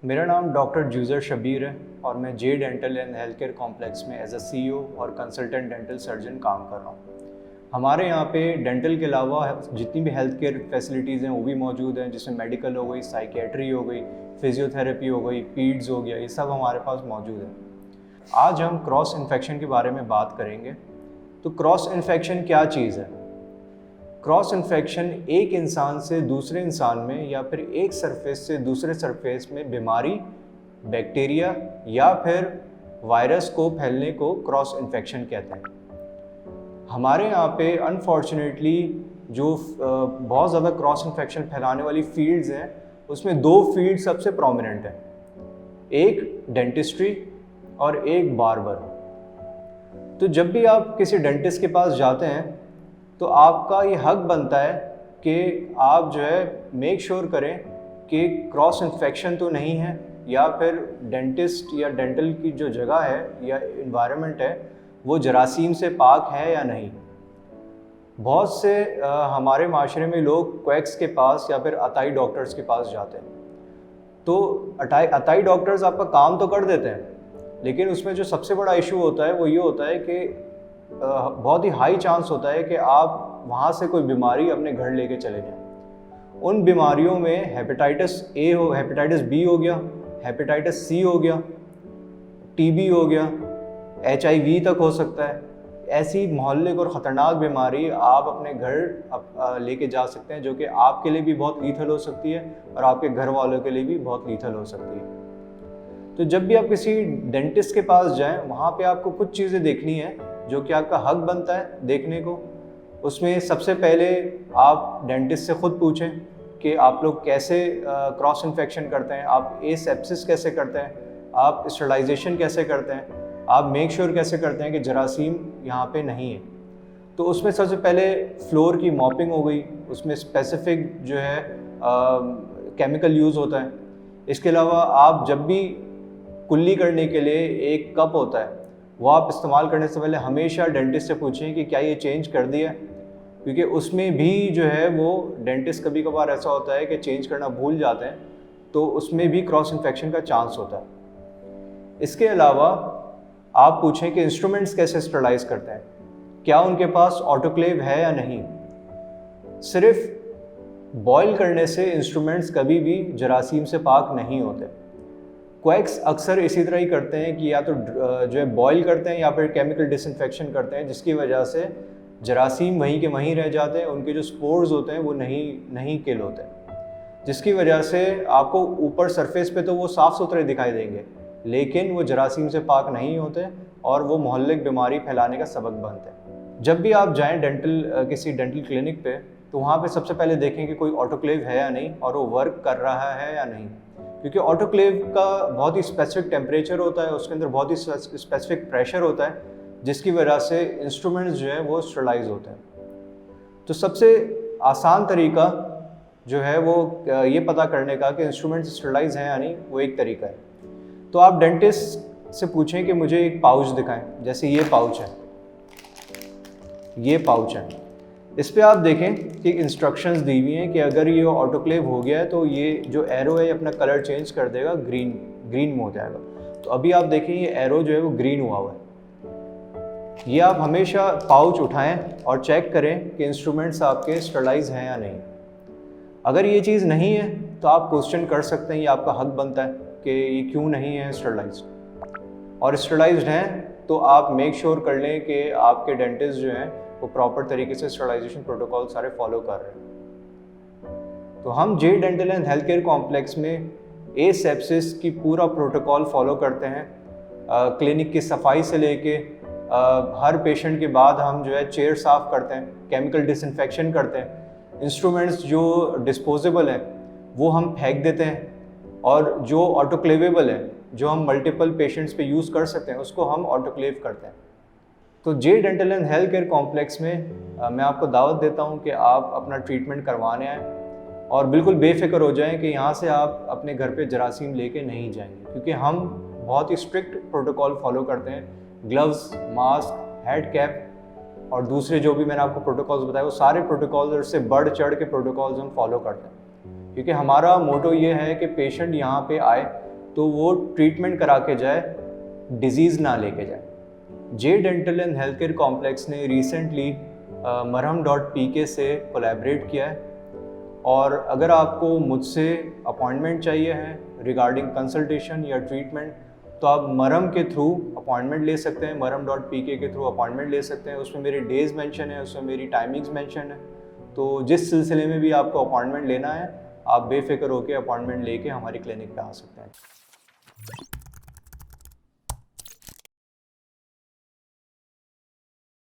मेरा नाम डॉक्टर जूज़र शबीर है और मैं J dental and health care complex में एज अ सीईओ और कंसल्टेंट डेंटल सर्जन काम कर रहा हूँ। हमारे यहाँ पे डेंटल के अलावा जितनी भी हेल्थ केयर फैसिलिटीज़ हैं वो भी मौजूद हैं, जिसमें मेडिकल हो गई, साइकेट्री हो गई, फिजियोथेरेपी हो गई, पीड्स हो गया, ये सब हमारे पास मौजूद है। आज हम क्रॉस इन्फेक्शन के बारे में बात करेंगे। तो क्रॉस इन्फेक्शन क्या चीज़ है? क्रॉस इन्फेक्शन एक इंसान से दूसरे इंसान में या फिर एक सरफेस से दूसरे सरफेस में बीमारी, बैक्टीरिया या फिर वायरस को फैलने को क्रॉस इन्फेक्शन कहते हैं। हमारे यहाँ पे अनफॉर्चुनेटली जो बहुत ज़्यादा क्रॉस इन्फेक्शन फैलाने वाली फील्ड्स हैं, उसमें दो फील्ड सबसे प्रोमिनेंट हैं, एक डेंटिस्ट्री और एक बार्बर। तो जब भी आप किसी डेंटिस्ट के पास जाते हैं तो आपका ये हक बनता है कि आप जो है मेक श्योर करें कि क्रॉस इन्फेक्शन तो नहीं है, या फिर डेंटिस्ट या डेंटल की जो जगह है या इन्वायरमेंट है वो जरासीम से पाक है या नहीं। बहुत से हमारे माशरे में लोग क्वैक्स के पास या फिर अताई डॉक्टर्स के पास जाते हैं। तो अताई डॉक्टर्स आपका काम तो कर देते हैं, लेकिन उसमें जो सबसे बड़ा इशू होता है वो ये होता है कि बहुत ही हाई चांस होता है कि आप वहाँ से कोई बीमारी अपने घर लेके चले जाएं। उन बीमारियों में हेपेटाइटिस ए हो, हेपेटाइटिस बी हो गया, हेपेटाइटिस सी हो गया, टीबी हो गया, HIV तक हो सकता है। ऐसी मोहल्ले और ख़तरनाक बीमारी आप अपने घर लेके जा सकते हैं, जो कि आपके लिए भी बहुत लीथल हो सकती है और आपके घर वालों के लिए भी बहुत लीथल हो सकती है। तो जब भी आप किसी डेंटिस्ट के पास जाएं, वहाँ पे आपको कुछ चीज़ें देखनी है जो कि आपका हक बनता है देखने को। उसमें सबसे पहले आप डेंटिस्ट से ख़ुद पूछें कि आप लोग कैसे क्रॉस इन्फेक्शन करते हैं, आप एसेप्सिस कैसे करते हैं, आप स्टरलाइजेशन कैसे करते हैं, आप मेक श्योर कैसे करते हैं कि जरासीम यहाँ पे नहीं है। तो उसमें सबसे पहले फ्लोर की मॉपिंग हो गई, उसमें स्पेसिफिक जो है केमिकल यूज़ होता है। इसके अलावा आप जब भी कुल्ली करने के लिए एक कप होता है, वो आप इस्तेमाल करने से पहले हमेशा डेंटिस्ट से पूछें कि क्या ये चेंज कर दिया है, क्योंकि उसमें भी जो है वो डेंटिस्ट कभी कभार ऐसा होता है कि चेंज करना भूल जाते हैं, तो उसमें भी क्रॉस इन्फेक्शन का चांस होता है। इसके अलावा आप पूछें कि इंस्ट्रूमेंट्स कैसे स्टरलाइज करते हैं, क्या उनके पास ऑटोक्लेव है या नहीं। सिर्फ बॉयल करने से इंस्ट्रूमेंट्स कभी भी जरासीम से पाक नहीं होते। क्वैक्स अक्सर इसी तरह ही करते हैं कि या तो जो है बॉयल करते हैं या फिर केमिकल डिसइंफेक्शन करते हैं, जिसकी वजह से जरासीम वहीं के वहीं रह जाते हैं, उनके जो स्पोर्स होते हैं वो नहीं किल होते, जिसकी वजह से आपको ऊपर सरफेस पे तो वो साफ़ सुथरे दिखाई देंगे, लेकिन वो जरासीम से पाक नहीं होते और वो मोहल्ले की बीमारी फैलाने का सबक बनते हैं। जब भी आप जाएँ किसी डेंटल क्लिनिक पे, तो वहाँ पे सबसे पहले देखें कि कोई ऑटोक्लेव है या नहीं और वो वर्क कर रहा है या नहीं, क्योंकि ऑटोक्लेव का बहुत ही स्पेसिफिक टेम्परेचर होता है, उसके अंदर बहुत ही स्पेसिफिक प्रेशर होता है, जिसकी वजह से इंस्ट्रूमेंट्स जो है वो स्टरलाइज होते हैं। तो सबसे आसान तरीका जो है वो ये पता करने का कि इंस्ट्रूमेंट्स स्टरलाइज हैं या नहीं, वो एक तरीका है। तो आप डेंटिस्ट से पूछें कि मुझे एक पाउच दिखाएं, जैसे ये पाउच है, ये पाउच है। इस पे आप देखें कि इंस्ट्रक्शंस दी हुई हैं कि अगर ये ऑटोक्लेव हो गया है तो ये जो एरो है ये अपना कलर चेंज कर देगा, ग्रीन में हो जाएगा। तो अभी आप देखें ये एरो जो है वो ग्रीन हुआ हुआ है। ये आप हमेशा पाउच उठाएं और चेक करें कि इंस्ट्रूमेंट्स आपके स्टरलाइज हैं या नहीं। अगर ये चीज़ नहीं है तो आप क्वेश्चन कर सकते हैं, ये आपका हक बनता है कि ये क्यों नहीं है स्टरलाइज, और स्टरलाइज्ड हैं तो आप मेक श्योर कर लें कि आपके डेंटिस्ट जो हैं वो प्रॉपर तरीके से स्टरलाइजेशन प्रोटोकॉल सारे फॉलो कर रहे हैं। तो हम J dental and health care complex में एसेप्सिस की पूरा प्रोटोकॉल फॉलो करते हैं। क्लिनिक की सफाई से लेके हर पेशेंट के बाद हम जो है चेयर साफ़ करते हैं, केमिकल डिसइंफेक्शन करते हैं, इंस्ट्रूमेंट्स जो डिस्पोजेबल हैं वो हम फेंक देते हैं, और जो ऑटोक्लेवेबल है, जो हम मल्टीपल पेशेंट्स पे यूज़ कर सकते हैं, उसको हम ऑटोक्लेव करते हैं। तो J dental and health care complex में मैं आपको दावत देता हूं कि आप अपना ट्रीटमेंट करवाने आएँ और बिल्कुल बेफिक्र हो जाएं कि यहाँ से आप अपने घर पे जरासीम लेके नहीं जाएंगे, क्योंकि हम बहुत ही स्ट्रिक्ट प्रोटोकॉल फॉलो करते हैं। ग्लव्स, मास्क, हेड कैप और दूसरे जो भी मैंने आपको प्रोटोकॉल्स बताए, वो सारे प्रोटोकॉल्स से बढ़ चढ़ के प्रोटोकॉल्स हम फॉलो करते हैं, क्योंकि हमारा मोटो ये है कि पेशेंट यहाँ पे आए तो वो ट्रीटमेंट करा के जाए, डिजीज़ ना लेके जाए। J dental and health care complex ने रिसेंटली marham.pk से कोलैबोरेट किया है, और अगर आपको मुझसे अपॉइंटमेंट चाहिए है रिगार्डिंग कंसल्टेशन या ट्रीटमेंट, तो आप मरहम के थ्रू अपॉइंटमेंट ले सकते हैं, marham.pk के थ्रू अपॉइंटमेंट ले सकते हैं। उसमें मेरे डेज़ मेंशन है, उसमें मेरी टाइमिंग्स मेंशन है। तो जिस सिलसिले में भी आपको अपॉइंटमेंट लेना है, आप बेफिक्र होकर अपॉइंटमेंट लेके हमारी क्लिनिक पे आ सकते हैं।